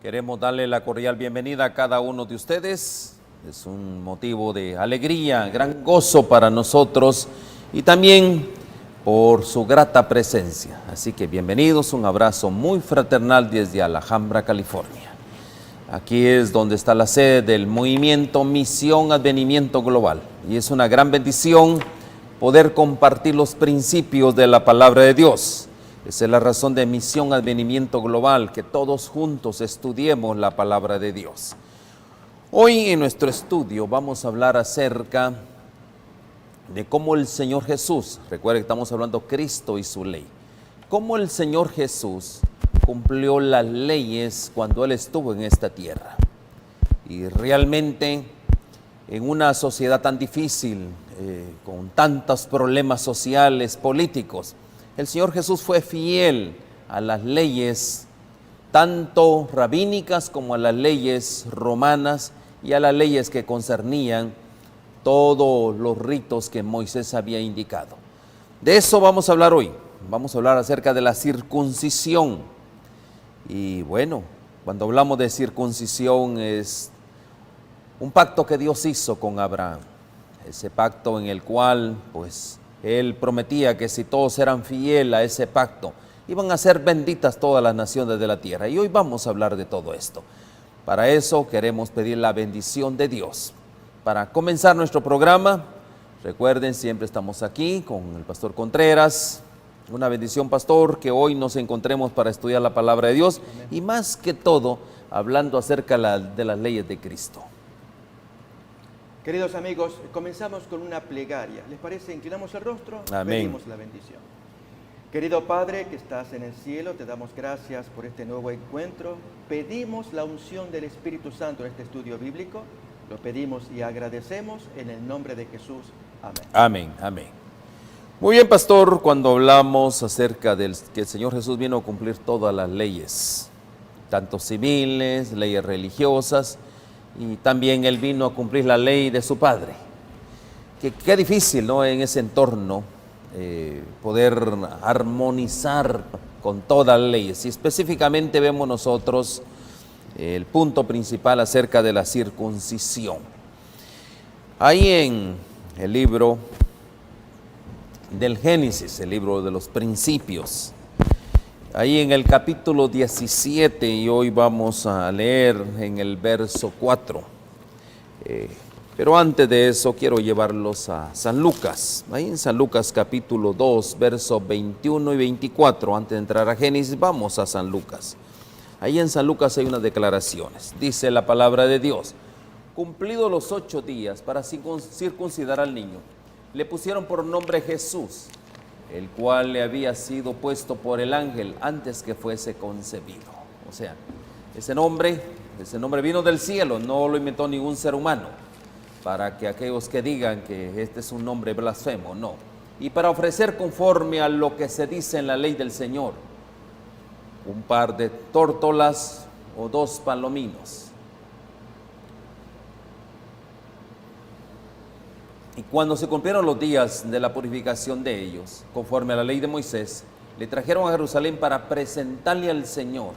Queremos darle la cordial bienvenida a cada uno de ustedes. Es un motivo de alegría, gran gozo para nosotros y también por su grata presencia. Así que bienvenidos, un abrazo muy fraternal desde Alhambra, California. Aquí es donde está la sede del movimiento Misión Advenimiento Global y es una gran bendición poder compartir los principios de la palabra de Dios. Esa es la razón de Misión Advenimiento Global, que todos juntos estudiemos la palabra de Dios. Hoy en nuestro estudio vamos a hablar acerca de cómo el Señor Jesús, recuerden que estamos hablando de Cristo y su ley, cómo el Señor Jesús cumplió las leyes cuando Él estuvo en esta tierra. Y realmente en una sociedad tan difícil, con tantos problemas sociales, políticos, el Señor Jesús fue fiel a las leyes, tanto rabínicas como a las leyes romanas y a las leyes que concernían todos los ritos que Moisés había indicado. De eso vamos a hablar hoy. Vamos a hablar acerca de la circuncisión. Y bueno, cuando hablamos de circuncisión es un pacto que Dios hizo con Abraham. Ese pacto en el cual, pues, Él prometía que si todos eran fieles a ese pacto, iban a ser benditas todas las naciones de la tierra. Y hoy vamos a hablar de todo esto. Para eso queremos pedir la bendición de Dios. Para comenzar nuestro programa, recuerden, siempre estamos aquí con el pastor Contreras. Una bendición, pastor, que hoy nos encontremos para estudiar la palabra de Dios. Amén. Y más que todo, hablando acerca de las leyes de Cristo. Queridos amigos, comenzamos con una plegaria. ¿Les parece? Inclinamos el rostro, Amén. Pedimos la bendición. Querido Padre que estás en el cielo, te damos gracias por este nuevo encuentro. Pedimos la unción del Espíritu Santo en este estudio bíblico. Lo pedimos y agradecemos en el nombre de Jesús. Amén. Amén, amén. Muy bien, pastor, cuando hablamos acerca de que el Señor Jesús vino a cumplir todas las leyes, tanto civiles, leyes religiosas, y también Él vino a cumplir la ley de su Padre. Qué difícil, ¿no?, en ese entorno poder armonizar con todas las leyes. Y específicamente vemos nosotros el punto principal acerca de la circuncisión. Ahí en el libro del Génesis, el libro de los principios, ahí en el capítulo 17, y hoy vamos a leer en el verso 4. Pero antes de eso quiero llevarlos a San Lucas. Ahí en San Lucas capítulo 2, versos 21 y 24. Antes de entrar a Génesis, vamos a San Lucas. Ahí en San Lucas hay unas declaraciones. Dice la palabra de Dios: cumplidos los 8 días para circuncidar al niño, le pusieron por nombre Jesús, el cual le había sido puesto por el ángel antes que fuese concebido. O sea, ese nombre vino del cielo, no lo inventó ningún ser humano, para que aquellos que digan que este es un nombre blasfemo, no. Y para ofrecer conforme a lo que se dice en la ley del Señor, un par de tórtolas o 2 palominos. Y cuando se cumplieron los días de la purificación de ellos, conforme a la ley de Moisés, le trajeron a Jerusalén para presentarle al Señor.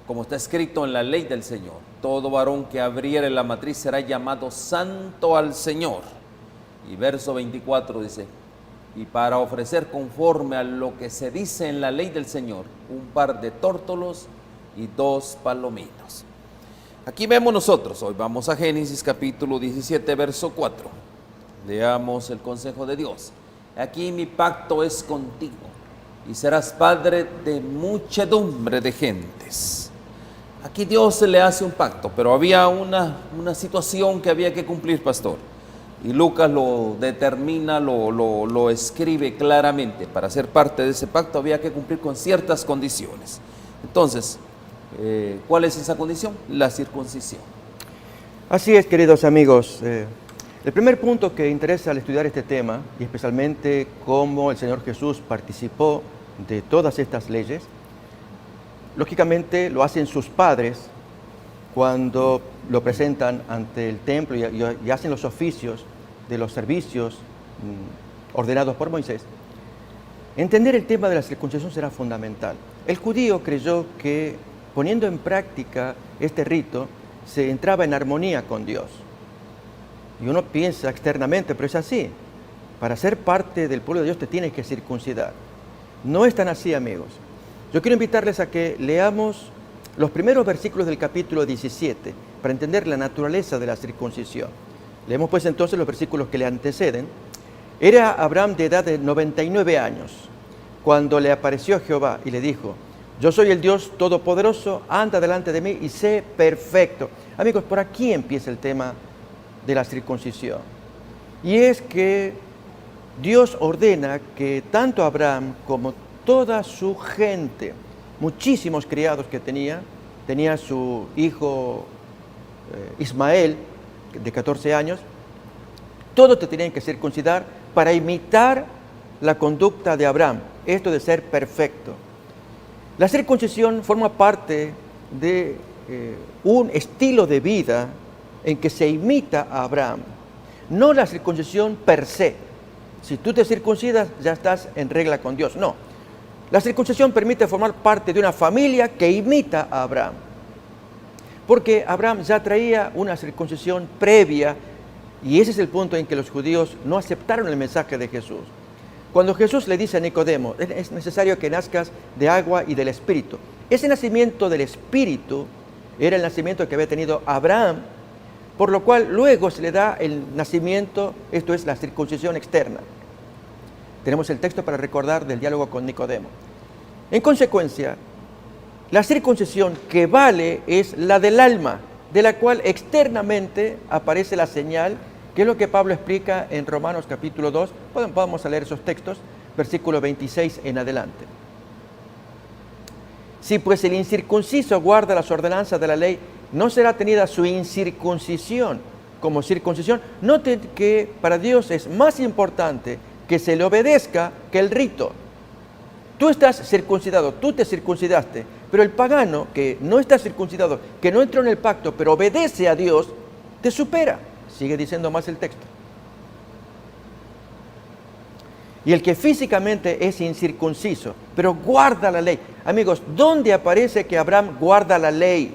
Como está escrito en la ley del Señor, todo varón que abriere la matriz será llamado santo al Señor. Y verso 24 dice: y para ofrecer conforme a lo que se dice en la ley del Señor, un par de tórtolos y 2 palominos. Aquí vemos nosotros, hoy vamos a Génesis capítulo 17, verso 4. Leamos el consejo de Dios. Aquí mi pacto es contigo, y serás padre de muchedumbre de gentes. Aquí Dios le hace un pacto, pero había una situación que había que cumplir, pastor. Y Lucas lo determina, lo escribe claramente. Para ser parte de ese pacto había que cumplir con ciertas condiciones. Entonces, ¿cuál es esa condición? La circuncisión. Así es, queridos amigos. El primer punto que interesa al estudiar este tema, y especialmente cómo el Señor Jesús participó de todas estas leyes, lógicamente lo hacen sus padres cuando lo presentan ante el templo y hacen los oficios de los servicios ordenados por Moisés. Entender el tema de la circuncisión será fundamental. El judío creyó que poniendo en práctica este rito se entraba en armonía con Dios. Y uno piensa externamente, pero es así. Para ser parte del pueblo de Dios te tienes que circuncidar. No es tan así, amigos. Yo quiero invitarles a que leamos los primeros versículos del capítulo 17 para entender la naturaleza de la circuncisión. Leemos pues entonces los versículos que le anteceden. Era Abraham de edad de 99 años cuando le apareció Jehová y le dijo: yo soy el Dios Todopoderoso, anda delante de mí y sé perfecto. Amigos, por aquí empieza el tema de la circuncisión. Y es que Dios ordena que tanto Abraham como toda su gente, muchísimos criados que tenía su hijo Ismael, de 14 años, todos te tenían que circuncidar para imitar la conducta de Abraham, esto de ser perfecto. La circuncisión forma parte de un estilo de vida en que se imita a Abraham, no la circuncisión per se. Si tú te circuncidas, ya estás en regla con Dios. No. La circuncisión permite formar parte de una familia que imita a Abraham. Porque Abraham ya traía una circuncisión previa, y ese es el punto en que los judíos no aceptaron el mensaje de Jesús. Cuando Jesús le dice a Nicodemo: es necesario que nazcas de agua y del Espíritu. Ese nacimiento del Espíritu era el nacimiento que había tenido Abraham, por lo cual luego se le da el nacimiento, esto es la circuncisión externa. Tenemos el texto para recordar del diálogo con Nicodemo. En consecuencia, la circuncisión que vale es la del alma, de la cual externamente aparece la señal, que es lo que Pablo explica en Romanos capítulo 2. Vamos a leer esos textos, versículo 26 en adelante. Si pues el incircunciso guarda las ordenanzas de la ley, no será tenida su incircuncisión como circuncisión. Noten que para Dios es más importante que se le obedezca que el rito. Tú estás circuncidado, tú te circuncidaste, pero el pagano que no está circuncidado, que no entró en el pacto, pero obedece a Dios, te supera. Sigue diciendo más el texto. Y el que físicamente es incircunciso, pero guarda la ley. Amigos, ¿dónde aparece que Abraham guarda la ley?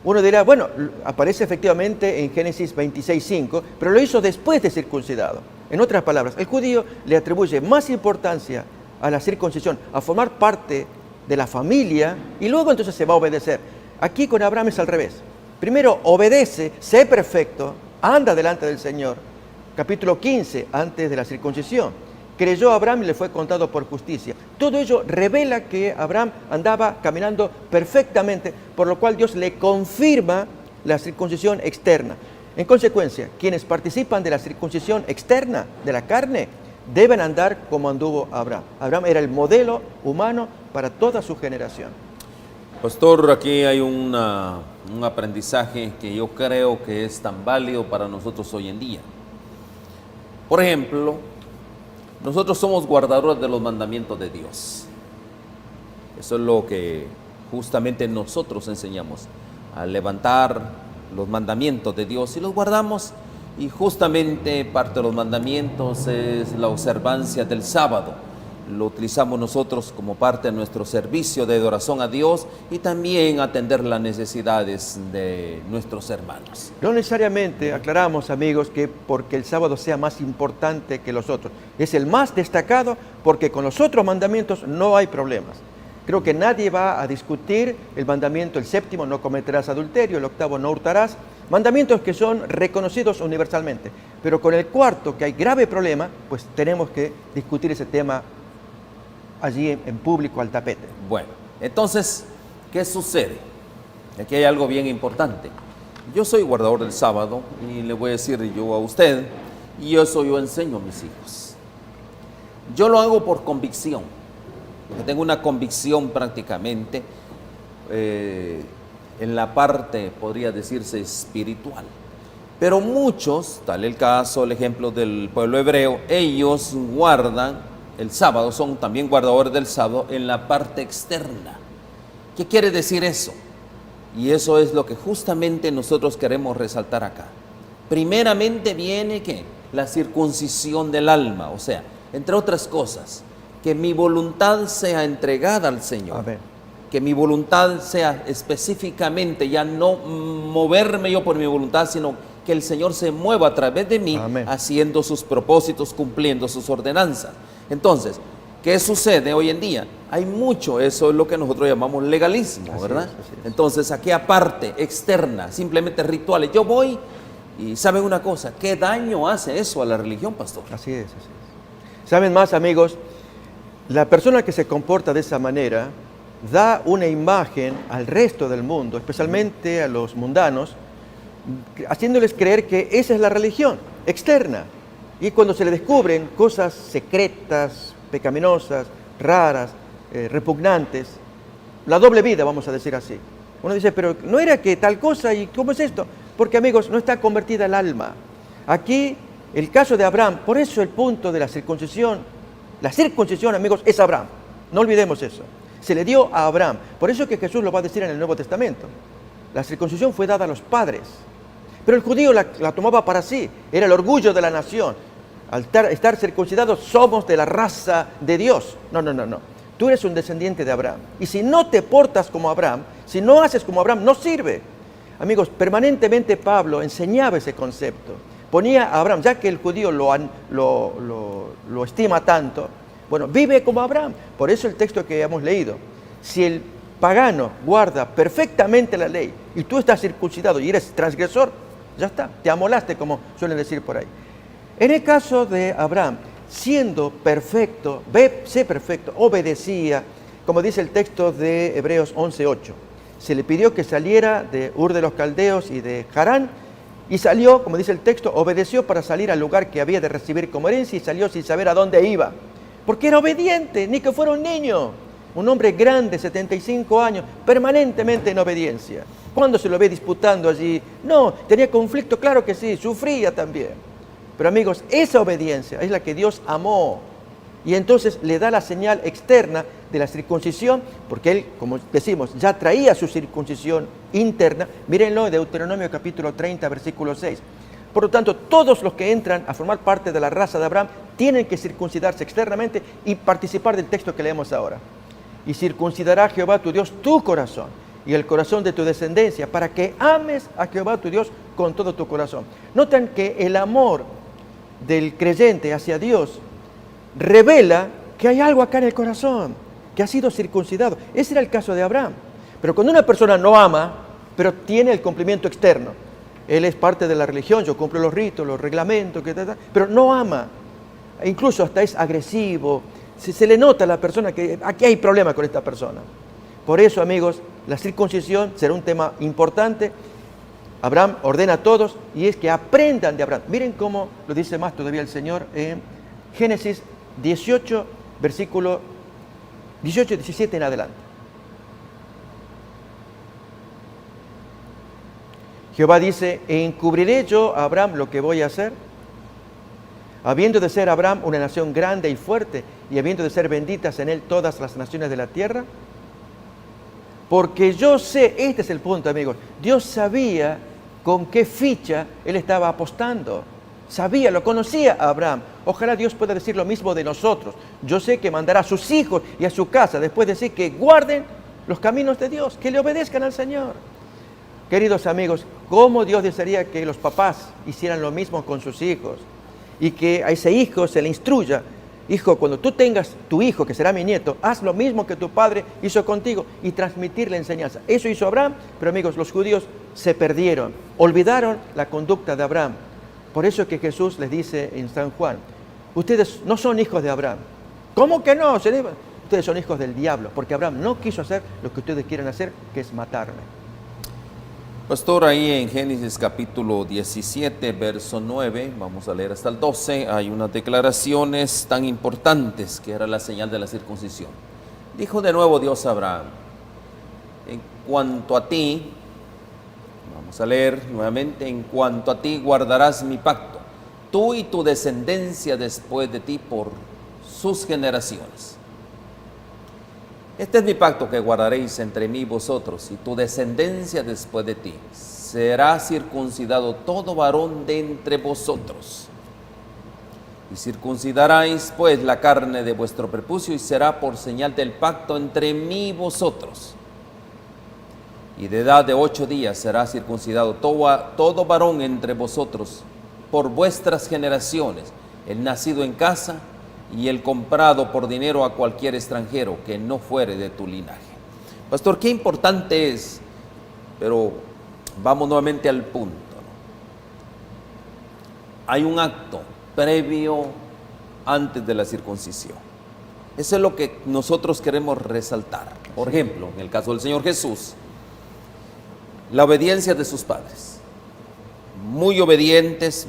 Uno dirá, bueno, aparece efectivamente en Génesis 26:5, pero lo hizo después de circuncidado. En otras palabras, el judío le atribuye más importancia a la circuncisión, a formar parte de la familia, y luego entonces se va a obedecer. Aquí con Abraham es al revés. Primero obedece, sé perfecto, anda delante del Señor. Capítulo 15, antes de la circuncisión. Creyó a Abraham y le fue contado por justicia. Todo ello revela que Abraham andaba caminando perfectamente, por lo cual Dios le confirma la circuncisión externa. En consecuencia, quienes participan de la circuncisión externa de la carne deben andar como anduvo Abraham. Abraham era el modelo humano para toda su generación. Pastor, aquí hay un aprendizaje que yo creo que es tan válido para nosotros hoy en día. Por ejemplo, nosotros somos guardadores de los mandamientos de Dios. Eso es lo que justamente nosotros enseñamos, a levantar los mandamientos de Dios y los guardamos. Y justamente parte de los mandamientos es la observancia del sábado. Lo utilizamos nosotros como parte de nuestro servicio de adoración a Dios y también atender las necesidades de nuestros hermanos. No necesariamente, aclaramos, amigos, que porque el sábado sea más importante que los otros. Es el más destacado porque con los otros mandamientos no hay problemas. Creo que nadie va a discutir el mandamiento, el séptimo, no cometerás adulterio, el octavo, no hurtarás. Mandamientos que son reconocidos universalmente. Pero con el cuarto, que hay grave problema, pues tenemos que discutir ese tema allí en público, al tapete. Bueno, entonces, ¿qué sucede? Aquí hay algo bien importante. Yo soy guardador del sábado y le voy a decir yo a usted, y eso yo enseño a mis hijos. Yo lo hago por convicción. Yo tengo una convicción prácticamente en la parte, podría decirse, espiritual. Pero muchos, tal el caso, el ejemplo del pueblo hebreo, ellos guardan el sábado, son también guardadores del sábado en la parte externa. ¿Qué quiere decir eso? Y eso es lo que justamente nosotros queremos resaltar acá. Primeramente viene ¿qué? La circuncisión del alma, o sea, entre otras cosas, que mi voluntad sea entregada al Señor. Amén. Que mi voluntad sea específicamente, ya no moverme yo por mi voluntad, sino que el Señor se mueva a través de mí, Amén. haciendo sus propósitos, cumpliendo sus ordenanzas. Entonces, ¿qué sucede hoy en día? Hay mucho, eso es lo que nosotros llamamos legalismo, Así ¿verdad? es, así es. Entonces, aquella parte externa, simplemente rituales. Yo voy y ¿saben una cosa? ¿Qué daño hace eso a la religión, pastor? Así es, así es. ¿Saben más, amigos? La persona que se comporta de esa manera da una imagen al resto del mundo, especialmente a los mundanos, haciéndoles creer que esa es la religión externa. Y cuando se le descubren cosas secretas, pecaminosas, raras, repugnantes, la doble vida, vamos a decir así. Uno dice, pero ¿no era que tal cosa? ¿Y cómo es esto? Porque, amigos, no está convertida el alma. Aquí, el caso de Abraham, por eso el punto de la circuncisión, amigos, es Abraham. No olvidemos eso. Se le dio a Abraham. Por eso que Jesús lo va a decir en el Nuevo Testamento. La circuncisión fue dada a los padres. Pero el judío la tomaba para sí. Era el orgullo de la nación. Al estar circuncidados somos de la raza de Dios. No. Tú eres un descendiente de Abraham. Y si no te portas como Abraham, si no haces como Abraham, no sirve. Amigos, permanentemente Pablo enseñaba ese concepto. Ponía a Abraham, ya que el judío lo estima tanto, bueno, vive como Abraham. Por eso el texto que hemos leído. Si el pagano guarda perfectamente la ley y tú estás circuncidado y eres transgresor, ya está, te amolaste, como suelen decir por ahí. En el caso de Abraham, siendo perfecto, sé perfecto, obedecía, como dice el texto de Hebreos 11:8. Se le pidió que saliera de Ur de los Caldeos y de Harán, y salió, como dice el texto, obedeció para salir al lugar que había de recibir como herencia, y salió sin saber a dónde iba, porque era obediente, ni que fuera un niño, un hombre grande, 75 años, permanentemente en obediencia. ¿Cuándo se lo ve disputando allí? No, tenía conflicto, claro que sí, sufría también. Pero amigos, esa obediencia es la que Dios amó. Y entonces le da la señal externa de la circuncisión, porque él, como decimos, ya traía su circuncisión interna. Mírenlo en Deuteronomio capítulo 30, versículo 6. Por lo tanto, todos los que entran a formar parte de la raza de Abraham tienen que circuncidarse externamente y participar del texto que leemos ahora. Y circuncidará Jehová tu Dios tu corazón y el corazón de tu descendencia, para que ames a Jehová tu Dios con todo tu corazón. Notan que el amor del creyente hacia Dios revela que hay algo acá en el corazón, que ha sido circuncidado. Ese era el caso de Abraham. Pero cuando una persona no ama, pero tiene el cumplimiento externo, él es parte de la religión, yo cumplo los ritos, los reglamentos, pero no ama, e incluso hasta es agresivo, se le nota a la persona que aquí hay problema con esta persona. Por eso, amigos, la circuncisión será un tema importante. Abraham ordena a todos y es que aprendan de Abraham. Miren cómo lo dice más todavía el Señor en Génesis 18, versículo 18 y 17 en adelante. Jehová dice, ¿encubriré yo a Abraham lo que voy a hacer? Habiendo de ser Abraham una nación grande y fuerte, y habiendo de ser benditas en él todas las naciones de la tierra. Porque yo sé, este es el punto, amigos, Dios sabía con qué ficha él estaba apostando. Sabía, lo conocía a Abraham. Ojalá Dios pueda decir lo mismo de nosotros. Yo sé que mandará a sus hijos y a su casa, después de decir que guarden los caminos de Dios, que le obedezcan al Señor. Queridos amigos, ¿cómo Dios desearía que los papás hicieran lo mismo con sus hijos? Y que a ese hijo se le instruya, hijo, cuando tú tengas tu hijo, que será mi nieto, haz lo mismo que tu padre hizo contigo y transmitir la enseñanza. Eso hizo Abraham, pero amigos, los judíos se perdieron, olvidaron la conducta de Abraham. Por eso que Jesús les dice en San Juan, ustedes no son hijos de Abraham. ¿Cómo que no? Ustedes son hijos del diablo, porque Abraham no quiso hacer lo que ustedes quieren hacer, que es matarme. Pastor, ahí en Génesis capítulo 17, verso 9, vamos a leer hasta el 12, hay unas declaraciones tan importantes que era la señal de la circuncisión. Dijo de nuevo Dios a Abraham, en cuanto a ti, vamos a leer nuevamente, en cuanto a ti guardarás mi pacto, tú y tu descendencia después de ti por sus generaciones. Este es mi pacto que guardaréis entre mí y vosotros y tu descendencia después de ti. Será circuncidado todo varón de entre vosotros. Y circuncidaréis pues la carne de vuestro prepucio, y será por señal del pacto entre mí y vosotros. Y de edad de 8 días será circuncidado todo varón entre vosotros, por vuestras generaciones, el nacido en casa y el comprado por dinero a cualquier extranjero que no fuere de tu linaje. Pastor, qué importante es, pero vamos nuevamente al punto, ¿no? Hay un acto previo antes de la circuncisión. Eso es lo que nosotros queremos resaltar. Por ejemplo, en el caso del Señor Jesús, la obediencia de sus padres, muy obedientes.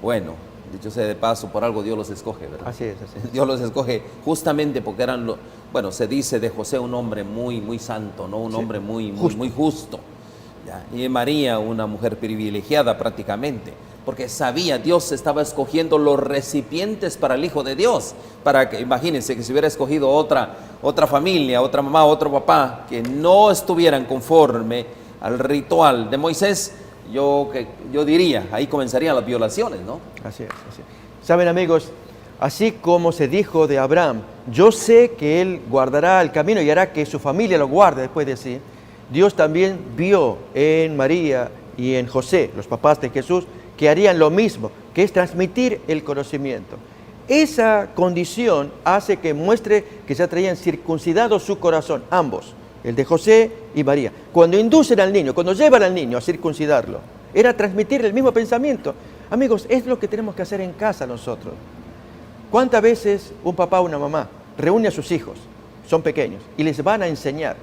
Bueno, dicho sea de paso, por algo Dios los escoge, ¿verdad? Así es. Dios los escoge justamente porque eran, bueno, se dice de José un hombre muy santo, ¿no? Un hombre muy justo. ¿Ya? Y de María, una mujer privilegiada prácticamente, porque sabía, Dios estaba escogiendo los recipientes para el Hijo de Dios, para que, imagínense, que si hubiera escogido otra familia, otra mamá, otro papá, que no estuvieran conforme al ritual de Moisés, yo diría, ahí comenzarían las violaciones, ¿no? Así es. Saben, amigos, así como se dijo de Abraham, yo sé que él guardará el camino y hará que su familia lo guarde, después de sí, Dios también vio en María y en José, los papás de Jesús, que harían lo mismo, que es transmitir el conocimiento. Esa condición hace que muestre que ya traían circuncidado su corazón, ambos, el de José y María. Cuando inducen al niño, cuando llevan al niño a circuncidarlo, era transmitir el mismo pensamiento. Amigos, es lo que tenemos que hacer en casa nosotros. ¿Cuántas veces un papá o una mamá reúne a sus hijos, son pequeños, y les van a enseñar?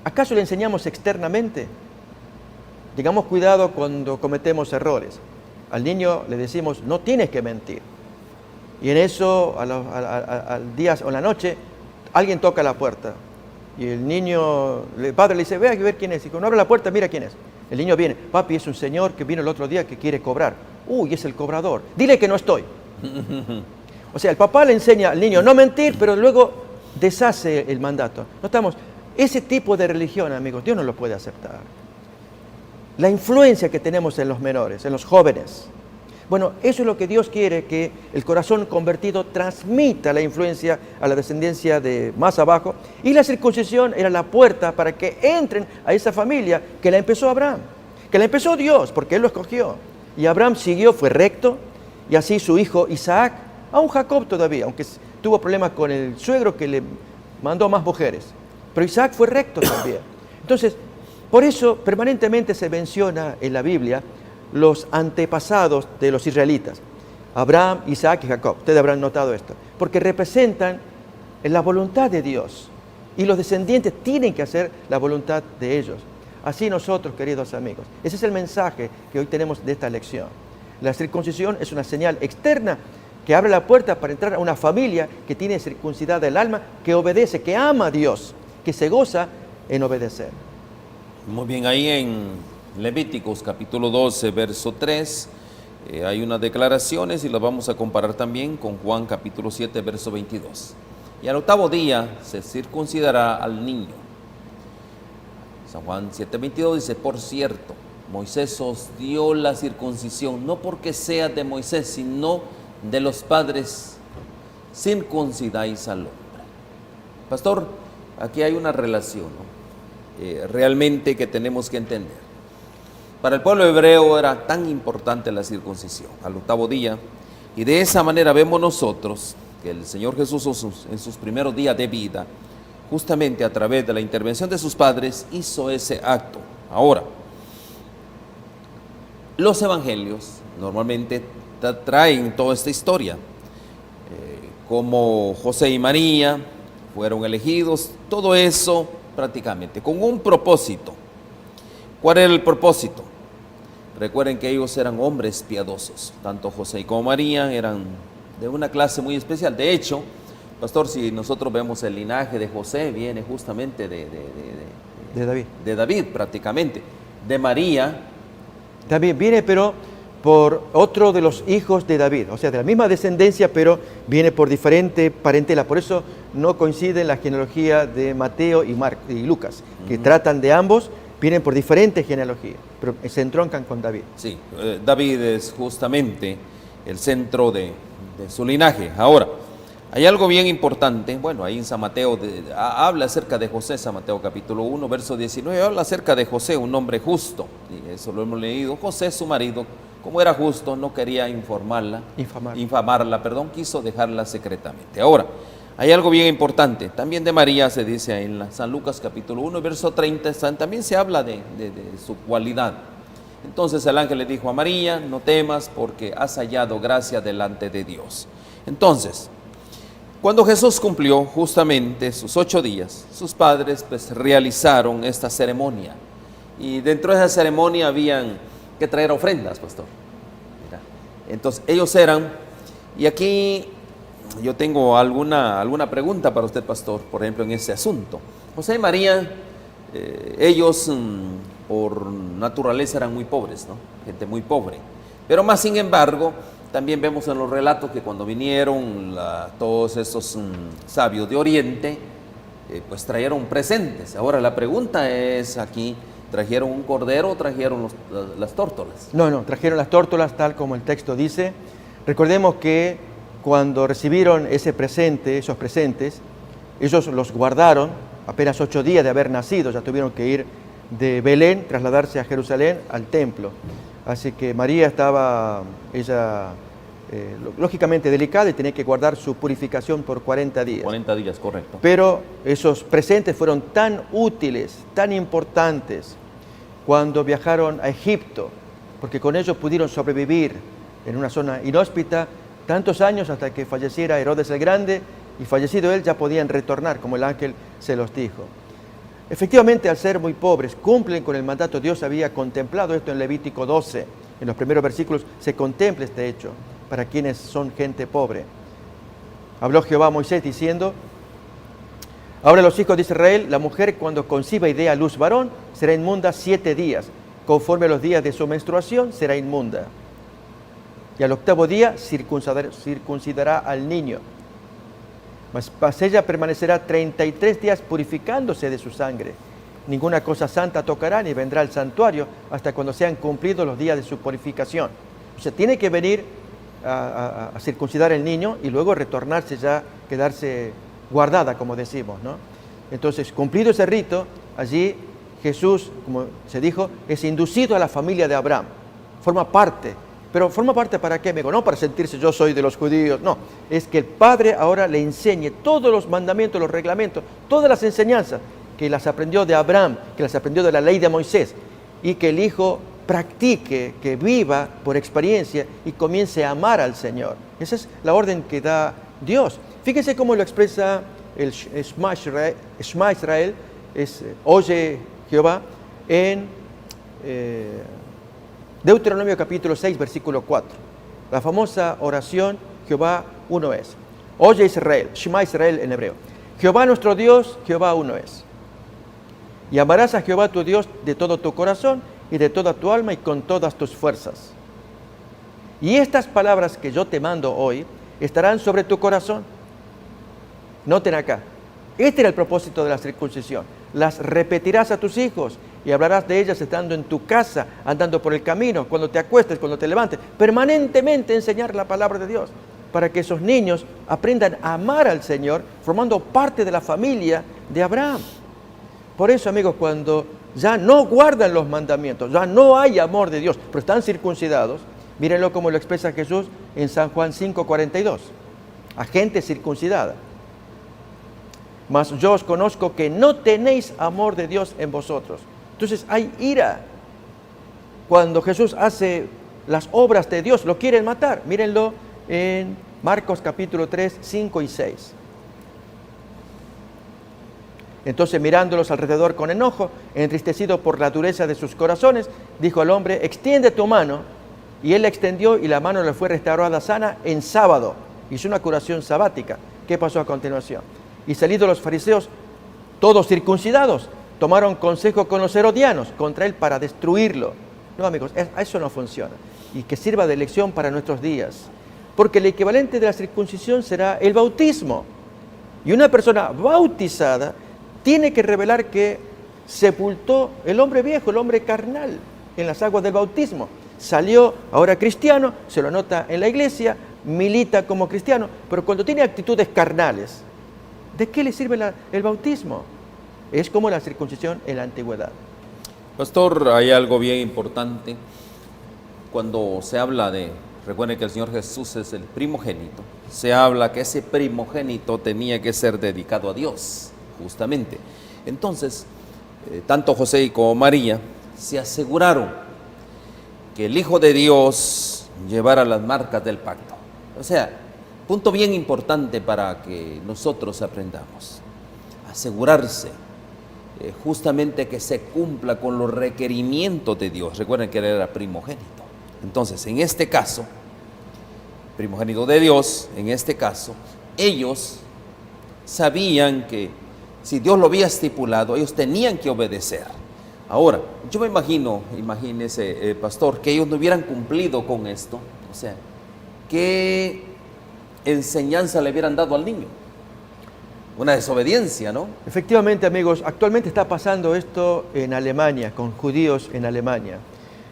¿Acaso le enseñamos externamente? Tengamos cuidado cuando cometemos errores. Al niño le decimos, no tienes que mentir. Y en eso, al día o la noche, alguien toca la puerta. Y el niño, el padre le dice, ve a ver quién es. Y cuando abre la puerta, mira quién es. El niño viene, papi, es un señor que vino el otro día que quiere cobrar. Uy, es el cobrador. Dile que no estoy. O sea, el papá le enseña al niño no mentir, pero luego deshace el mandato. Notamos, ese tipo de religión, amigos, Dios no lo puede aceptar. La influencia que tenemos en los menores, en los jóvenes. Bueno, eso es lo que Dios quiere, que el corazón convertido transmita la influencia a la descendencia de más abajo. Y la circuncisión era la puerta para que entren a esa familia que la empezó Abraham, que la empezó Dios, porque Él lo escogió. Y Abraham siguió, fue recto, y así su hijo Isaac, aún Jacob todavía, aunque tuvo problemas con el suegro que le mandó más mujeres. Pero Isaac fue recto también. Entonces, por eso permanentemente se menciona en la Biblia los antepasados de los israelitas, Abraham, Isaac y Jacob. Ustedes habrán notado esto, porque representan la voluntad de Dios y los descendientes tienen que hacer la voluntad de ellos. Así nosotros, queridos amigos, ese es el mensaje que hoy tenemos de esta lección. La circuncisión es una señal externa que abre la puerta para entrar a una familia que tiene circuncidada el alma, que obedece, que ama a Dios, que se goza en obedecer. Muy bien, ahí en Levíticos capítulo 12, verso 3, hay unas declaraciones y las vamos a comparar también con Juan capítulo 7, verso 22. Y al 8º día se circuncidará al niño. San Juan 7, 22 dice, por cierto, Moisés os dio la circuncisión, no porque sea de Moisés, sino de los padres, circuncidáis al hombre. Pastor, aquí hay una relación, ¿no? Realmente que tenemos que entender. Para el pueblo hebreo era tan importante la circuncisión al 8º día, y de esa manera vemos nosotros que el Señor Jesús en sus primeros días de vida, justamente a través de la intervención de sus padres, hizo ese acto. Ahora, los evangelios normalmente traen toda esta historia, como José y María fueron elegidos, todo eso prácticamente, con un propósito. ¿Cuál era el propósito? Recuerden que ellos eran hombres piadosos, tanto José como María eran de una clase muy especial. De hecho, pastor, si nosotros vemos el linaje de José, viene justamente de David. De David prácticamente. De María también viene, pero por otro de los hijos de David, o sea, de la misma descendencia, pero viene por diferente parentela. Por eso no coincide la genealogía de Mateo y Lucas, que tratan de ambos, vienen por diferentes genealogías, pero se entroncan con David. Sí, David es justamente el centro de su linaje. Ahora, hay algo bien importante, bueno, ahí en San Mateo habla acerca de José, San Mateo capítulo 1, verso 19, habla acerca de José, un hombre justo, y eso lo hemos leído. José, su marido, como era justo, no quería infamarla, quiso dejarla secretamente. Ahora, hay algo bien importante, también de María se dice en San Lucas capítulo 1, verso 30, también se habla de su cualidad. Entonces el ángel le dijo a María, no temas porque has hallado gracia delante de Dios. Entonces, cuando Jesús cumplió justamente sus 8 días, sus padres pues realizaron esta ceremonia. Y dentro de esa ceremonia habían que traer ofrendas, pastor. Mira. Entonces ellos eran, y aquí yo tengo alguna pregunta para usted, pastor, por ejemplo, en ese asunto. José y María, ellos por naturaleza eran muy pobres, ¿no? Gente muy pobre. Pero más sin embargo, también vemos en los relatos que cuando vinieron todos esos sabios de Oriente, pues trajeron presentes. Ahora la pregunta es aquí, ¿trajeron un cordero o trajeron las tórtolas? No, trajeron las tórtolas tal como el texto dice. Recordemos que cuando recibieron esos presentes, ellos los guardaron apenas 8 días de haber nacido, ya tuvieron que ir de Belén, trasladarse a Jerusalén, al templo. Así que María estaba, lógicamente delicada y tenía que guardar su purificación por 40 días. 40 días, correcto. Pero esos presentes fueron tan útiles, tan importantes, cuando viajaron a Egipto, porque con ellos pudieron sobrevivir en una zona inhóspita tantos años hasta que falleciera Herodes el Grande, y fallecido él ya podían retornar, como el ángel se los dijo. Efectivamente, al ser muy pobres, cumplen con el mandato. Dios había contemplado esto en Levítico 12. En los primeros versículos se contempla este hecho para quienes son gente pobre. Habló Jehová a Moisés diciendo: ahora los hijos de Israel, la mujer cuando conciba y dé a luz varón, será inmunda 7 días. Conforme a los días de su menstruación, será inmunda. Y al 8º día circuncidará al niño. Mas ella permanecerá 33 días purificándose de su sangre. Ninguna cosa santa tocará ni vendrá al santuario hasta cuando sean cumplidos los días de su purificación. O sea, tiene que venir a circuncidar el niño y luego retornarse ya, quedarse guardada, como decimos, ¿no? Entonces, cumplido ese rito, allí Jesús, como se dijo, es inducido a la familia de Abraham. Forma parte. Pero ¿forma parte para qué? No para sentirse yo soy de los judíos, no. Es que el Padre ahora le enseñe todos los mandamientos, los reglamentos, todas las enseñanzas que las aprendió de Abraham, que las aprendió de la ley de Moisés, y que el Hijo practique, que viva por experiencia y comience a amar al Señor. Esa es la orden que da Dios. Fíjense cómo lo expresa el Shema Israel, oye Jehová, en Deuteronomio capítulo 6, versículo 4. La famosa oración, Jehová uno es. Oye Israel, Shema Israel en hebreo. Jehová nuestro Dios, Jehová uno es. Y amarás a Jehová tu Dios de todo tu corazón y de toda tu alma y con todas tus fuerzas. Y estas palabras que yo te mando hoy estarán sobre tu corazón. Noten acá. Este era el propósito de la circuncisión. Las repetirás a tus hijos y hablarás de ellas estando en tu casa, andando por el camino, cuando te acuestes, cuando te levantes. Permanentemente enseñar la palabra de Dios para que esos niños aprendan a amar al Señor, formando parte de la familia de Abraham. Por eso, amigos, cuando ya no guardan los mandamientos, ya no hay amor de Dios, pero están circuncidados, mírenlo como lo expresa Jesús en San Juan 5:42. A gente circuncidada. Mas yo os conozco que no tenéis amor de Dios en vosotros. Entonces hay ira. Cuando Jesús hace las obras de Dios, lo quieren matar. Mírenlo en Marcos capítulo 3, 5 y 6. Entonces, mirándolos alrededor con enojo, entristecido por la dureza de sus corazones, dijo al hombre: extiende tu mano. Y él la extendió y la mano le fue restaurada sana en sábado. Hizo una curación sabática. ¿Qué pasó a continuación? Y salidos los fariseos, todos circuncidados, tomaron consejo con los herodianos contra él para destruirlo. No, amigos, eso no funciona. Y que sirva de lección para nuestros días. Porque el equivalente de la circuncisión será el bautismo. Y una persona bautizada tiene que revelar que sepultó el hombre viejo, el hombre carnal, en las aguas del bautismo. salió ahora cristiano, se lo nota en la iglesia, milita como cristiano, pero cuando tiene actitudes carnales, ¿de qué le sirve el bautismo? Es como la circuncisión en la antigüedad. Pastor, hay algo bien importante. Cuando se habla recuerden que el Señor Jesús es el primogénito, se habla que ese primogénito tenía que ser dedicado a Dios, justamente. Entonces, tanto José como María se aseguraron que el Hijo de Dios llevara las marcas del pacto. O sea, punto bien importante para que nosotros aprendamos. Asegurarse justamente que se cumpla con los requerimientos de Dios. Recuerden que él era primogénito. Entonces, en este caso, primogénito de Dios, en este caso, ellos sabían que si Dios lo había estipulado, ellos tenían que obedecer. Ahora, yo me imagínese, pastor, que ellos no hubieran cumplido con esto. O sea, ¿qué enseñanza le hubieran dado al niño? Una desobediencia, ¿no? Efectivamente, amigos, actualmente está pasando esto en Alemania, con judíos en Alemania.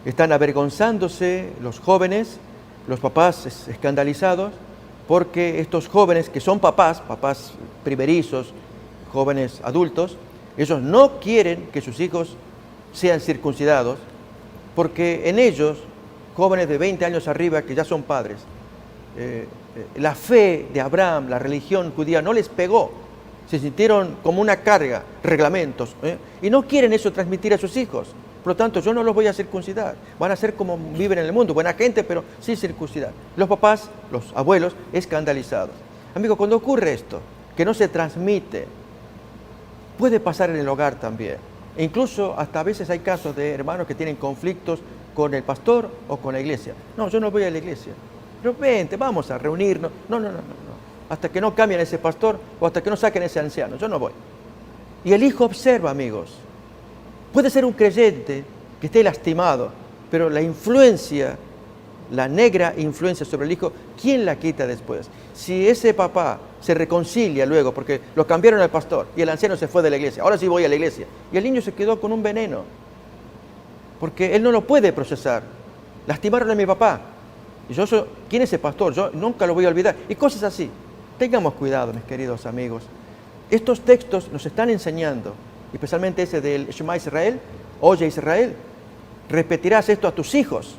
Están avergonzándose los jóvenes, los papás escandalizados, porque estos jóvenes que son papás primerizos, jóvenes adultos, ellos no quieren que sus hijos sean circuncidados, porque en ellos, jóvenes de 20 años arriba que ya son padres, la fe de Abraham, la religión judía no les pegó, se sintieron como una carga, reglamentos, y no quieren eso transmitir a sus hijos. Por lo tanto, yo no los voy a circuncidar, van a ser como viven en el mundo, buena gente, pero sin circuncidar. Los papás, los abuelos, escandalizados. Amigos, cuando ocurre esto, que no se transmite, puede pasar en el hogar también. E incluso hasta a veces hay casos de hermanos que tienen conflictos con el pastor o con la iglesia. No, yo no voy a la iglesia. Pero vente, vamos a reunirnos. No. Hasta que no cambien ese pastor o hasta que no saquen ese anciano, yo no voy. Y el hijo observa, amigos. Puede ser un creyente que esté lastimado, pero la influencia, la negra influencia sobre el hijo, ¿quién la quita después? Si ese papá se reconcilia luego, porque lo cambiaron al pastor y el anciano se fue de la iglesia, ahora sí voy a la iglesia, y el niño se quedó con un veneno, porque él no lo puede procesar. Lastimaron a mi papá, y ¿quién es ese pastor? Yo nunca lo voy a olvidar, y cosas así. Tengamos cuidado, mis queridos amigos. Estos textos nos están enseñando, especialmente ese del Shema Israel, oye Israel, repetirás esto a tus hijos.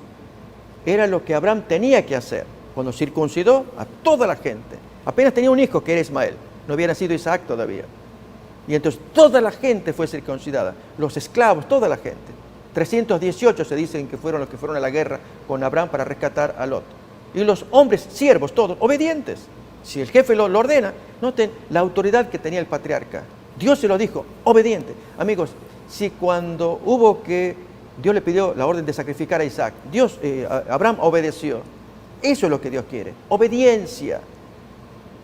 Era lo que Abraham tenía que hacer cuando circuncidó a toda la gente. Apenas tenía un hijo que era Ismael, no había nacido Isaac todavía. Y entonces toda la gente fue circuncidada, los esclavos, toda la gente. 318 se dicen que fueron los que fueron a la guerra con Abraham para rescatar a Lot. Y los hombres, siervos, todos, obedientes. Si el jefe lo ordena, noten la autoridad que tenía el patriarca. Dios se lo dijo, obediente. Amigos, si cuando Dios le pidió la orden de sacrificar a Isaac, Abraham obedeció. Eso es lo que Dios quiere, obediencia.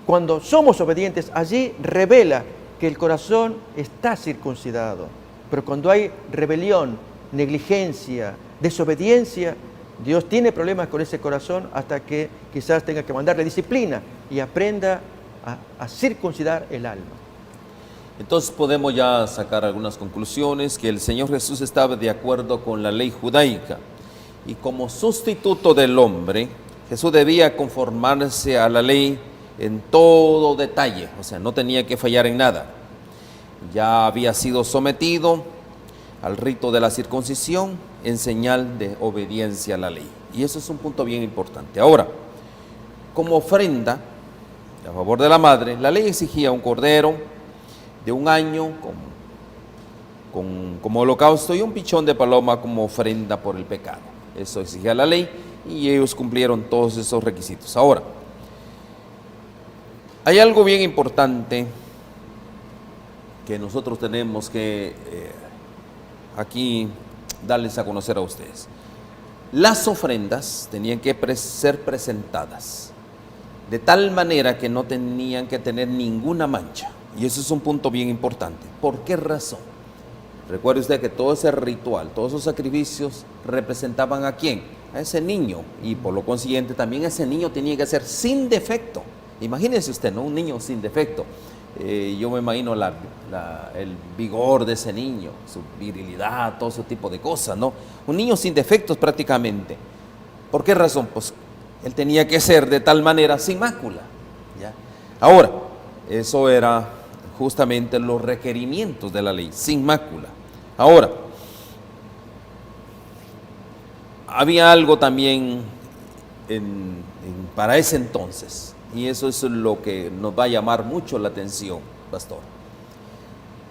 Cuando somos obedientes, allí revela que el corazón está circuncidado. Pero cuando hay rebelión, negligencia, desobediencia, Dios tiene problemas con ese corazón hasta que quizás tenga que mandarle disciplina y aprenda a circuncidar el alma. Entonces podemos ya sacar algunas conclusiones, que el Señor Jesús estaba de acuerdo con la ley judaica y como sustituto del hombre, Jesús debía conformarse a la ley en todo detalle, o sea, no tenía que fallar en nada. Ya había sido sometido al rito de la circuncisión en señal de obediencia a la ley. Y eso es un punto bien importante. Ahora, como ofrenda a favor de la madre, la ley exigía un cordero de 1 año como holocausto y un pichón de paloma como ofrenda por el pecado. Eso exigía la ley y ellos cumplieron todos esos requisitos. Ahora, hay algo bien importante que nosotros tenemos que aquí darles a conocer a ustedes. Las ofrendas tenían que ser presentadas de tal manera que no tenían que tener ninguna mancha. Y eso es un punto bien importante. ¿Por qué razón? Recuerde usted que todo ese ritual, todos esos sacrificios representaban ¿a quién? A ese niño. Y por lo consiguiente también ese niño tenía que ser sin defecto. Imagínese usted, ¿no? Un niño sin defecto. Yo me imagino el vigor de ese niño, su virilidad, todo ese tipo de cosas, ¿no? Un niño sin defectos prácticamente. ¿Por qué razón? Pues él tenía que ser de tal manera sin mácula. ¿Ya? Ahora, eso era justamente los requerimientos de la ley, sin mácula. Ahora, había algo también para ese entonces, y eso es lo que nos va a llamar mucho la atención, pastor.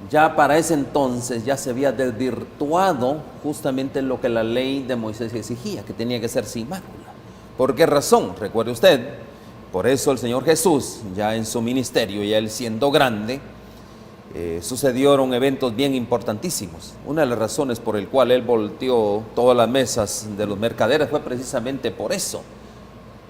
Ya para ese entonces ya se había desvirtuado justamente lo que la ley de Moisés exigía, que tenía que ser sin mácula. ¿Por qué razón? Recuerde usted, por eso el Señor Jesús, ya en su ministerio, ya él siendo grande, sucedieron eventos bien importantísimos. Una de las razones por el cual él volteó todas las mesas de los mercaderes fue precisamente por eso,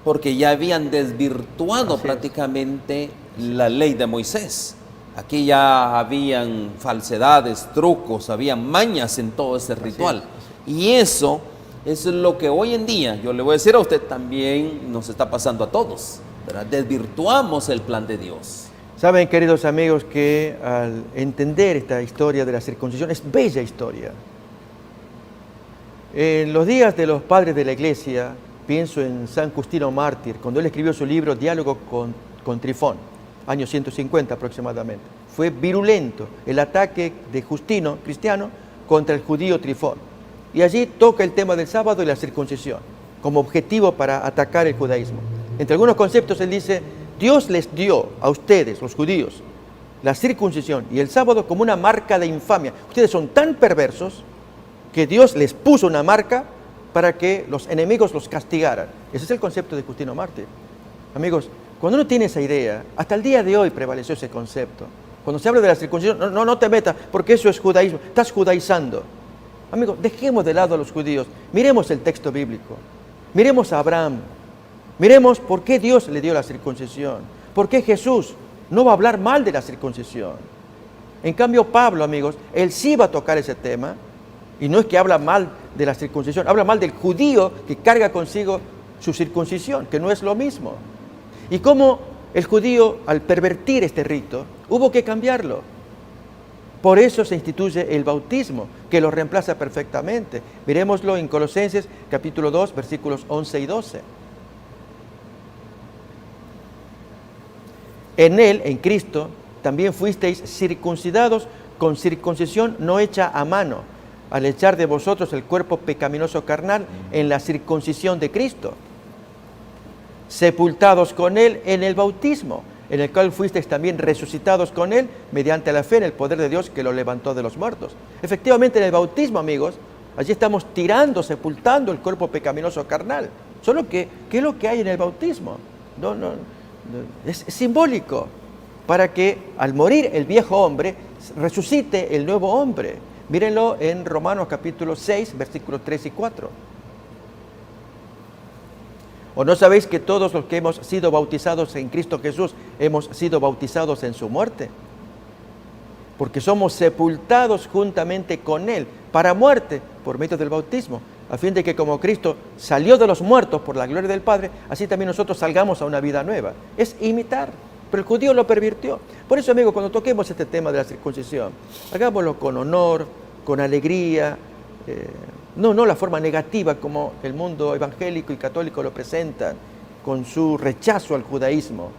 porque ya habían desvirtuado prácticamente la ley de Moisés. Aquí ya habían falsedades, trucos, habían mañas en todo ese ritual. Y eso es lo que hoy en día, yo le voy a decir a usted, también nos está pasando a todos, ¿verdad? Desvirtuamos el plan de Dios. Saben, queridos amigos, que al entender esta historia de la circuncisión, es bella historia. En los días de los padres de la iglesia, pienso en San Justino Mártir, cuando él escribió su libro Diálogo con Trifón, año 150 aproximadamente. Fue virulento el ataque de Justino, cristiano, contra el judío Trifón. Y allí toca el tema del sábado y la circuncisión, como objetivo para atacar el judaísmo. Entre algunos conceptos él dice: Dios les dio a ustedes, los judíos, la circuncisión y el sábado como una marca de infamia. Ustedes son tan perversos que Dios les puso una marca para que los enemigos los castigaran. Ese es el concepto de Justino Mártir. Amigos, cuando uno tiene esa idea, hasta el día de hoy prevaleció ese concepto. Cuando se habla de la circuncisión, no te metas, porque eso es judaísmo, estás judaizando. Amigos, dejemos de lado a los judíos, miremos el texto bíblico, miremos a Abraham, miremos por qué Dios le dio la circuncisión, por qué Jesús no va a hablar mal de la circuncisión. En cambio, Pablo, amigos, él sí va a tocar ese tema, y no es que habla mal de la circuncisión, habla mal del judío que carga consigo su circuncisión, que no es lo mismo. Y cómo el judío, al pervertir este rito, hubo que cambiarlo. Por eso se instituye el bautismo, que lo reemplaza perfectamente. Miremoslo en Colosenses capítulo 2, versículos 11 y 12. En él, en Cristo, también fuisteis circuncidados con circuncisión no hecha a mano, al echar de vosotros el cuerpo pecaminoso carnal en la circuncisión de Cristo, sepultados con él en el bautismo, en el cual fuisteis también resucitados con él mediante la fe en el poder de Dios que lo levantó de los muertos. Efectivamente, en el bautismo, amigos, allí estamos sepultando el cuerpo pecaminoso carnal. Solo que, ¿qué es lo que hay en el bautismo? Es simbólico, para que al morir el viejo hombre, resucite el nuevo hombre. Mírenlo en Romanos capítulo 6, versículos 3 y 4. ¿O no sabéis que todos los que hemos sido bautizados en Cristo Jesús hemos sido bautizados en su muerte? Porque somos sepultados juntamente con Él para muerte por medio del bautismo, a fin de que como Cristo salió de los muertos por la gloria del Padre, así también nosotros salgamos a una vida nueva. Es imitar, pero el judío lo pervirtió. Por eso, amigos, cuando toquemos este tema de la circuncisión, hagámoslo con honor, con alegría, no la forma negativa como el mundo evangélico y católico lo presentan, con su rechazo al judaísmo.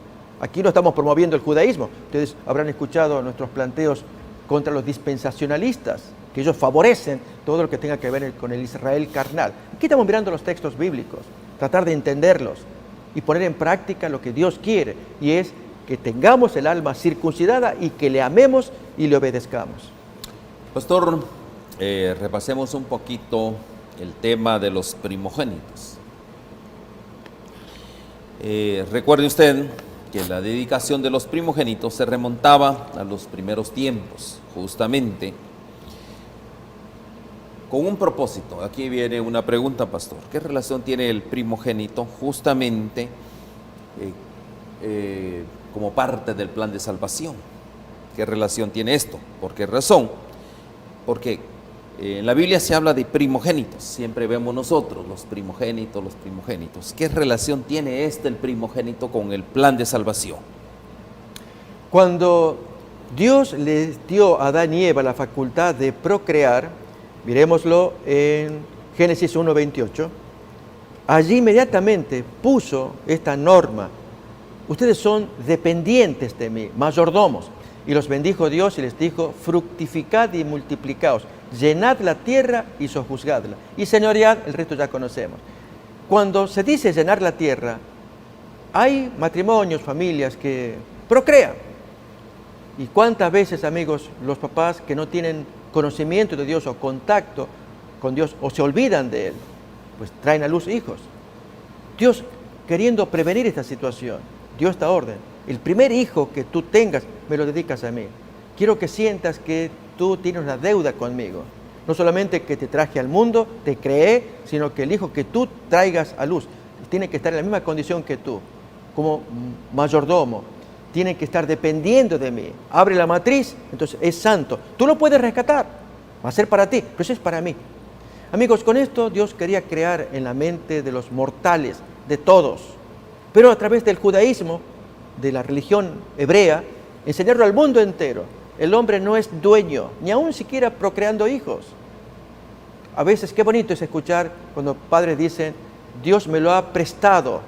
Aquí no estamos promoviendo el judaísmo. Ustedes habrán escuchado nuestros planteos contra los dispensacionalistas, que ellos favorecen todo lo que tenga que ver con el Israel carnal. Aquí estamos mirando los textos bíblicos, tratar de entenderlos y poner en práctica lo que Dios quiere, y es que tengamos el alma circuncidada y que le amemos y le obedezcamos. Pastor, repasemos un poquito el tema de los primogénitos. Recuerde usted que la dedicación de los primogénitos se remontaba a los primeros tiempos, justamente con un propósito. Aquí viene una pregunta, pastor. ¿Qué relación tiene el primogénito justamente como parte del plan de salvación? ¿Qué relación tiene esto? ¿Por qué razón? Porque en la Biblia se habla de primogénitos, siempre vemos nosotros los primogénitos. ¿Qué relación tiene el primogénito con el plan de salvación? Cuando Dios les dio a Adán y Eva la facultad de procrear, miremoslo en Génesis 1:28, allí inmediatamente puso esta norma. Ustedes son dependientes de mí, mayordomos. Y los bendijo Dios y les dijo, fructificad y multiplicaos, llenad la tierra y sojuzgadla. Y señoread, el resto ya conocemos. Cuando se dice llenar la tierra, hay matrimonios, familias que procrean. ¿Y cuántas veces, amigos, los papás que no tienen conocimiento de Dios o contacto con Dios o se olvidan de Él, pues traen a luz hijos? Dios, queriendo prevenir esta situación, dio esta orden. El primer hijo que tú tengas, me lo dedicas a mí. Quiero que sientas que tú tienes una deuda conmigo. No solamente que te traje al mundo, te creé, sino que el hijo que tú traigas a luz tiene que estar en la misma condición que tú, como mayordomo. Tiene que estar dependiendo de mí. Abre la matriz, entonces es santo. Tú lo puedes rescatar, va a ser para ti, pero eso es para mí. Amigos, con esto Dios quería crear en la mente de los mortales, de todos, pero a través del judaísmo, de la religión hebrea, enseñarlo al mundo entero. El hombre no es dueño, ni aún siquiera procreando hijos. A veces qué bonito es escuchar cuando padres dicen, Dios me lo ha prestado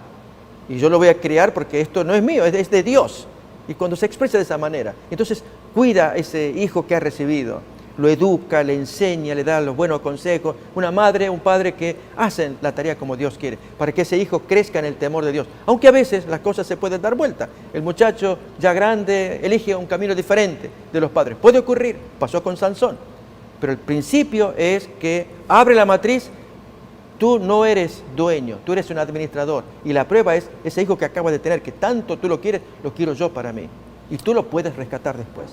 y yo lo voy a criar porque esto no es mío, es de Dios. Y cuando se expresa de esa manera, entonces cuida a ese hijo que ha recibido, lo educa, le enseña, le da los buenos consejos. Una madre, un padre que hacen la tarea como Dios quiere, para que ese hijo crezca en el temor de Dios. Aunque a veces las cosas se pueden dar vuelta. El muchacho ya grande elige un camino diferente de los padres. Puede ocurrir, pasó con Sansón. Pero el principio es que abre la matriz, tú no eres dueño, tú eres un administrador. Y la prueba es ese hijo que acabas de tener, que tanto tú lo quieres, lo quiero yo para mí. Y tú lo puedes rescatar después.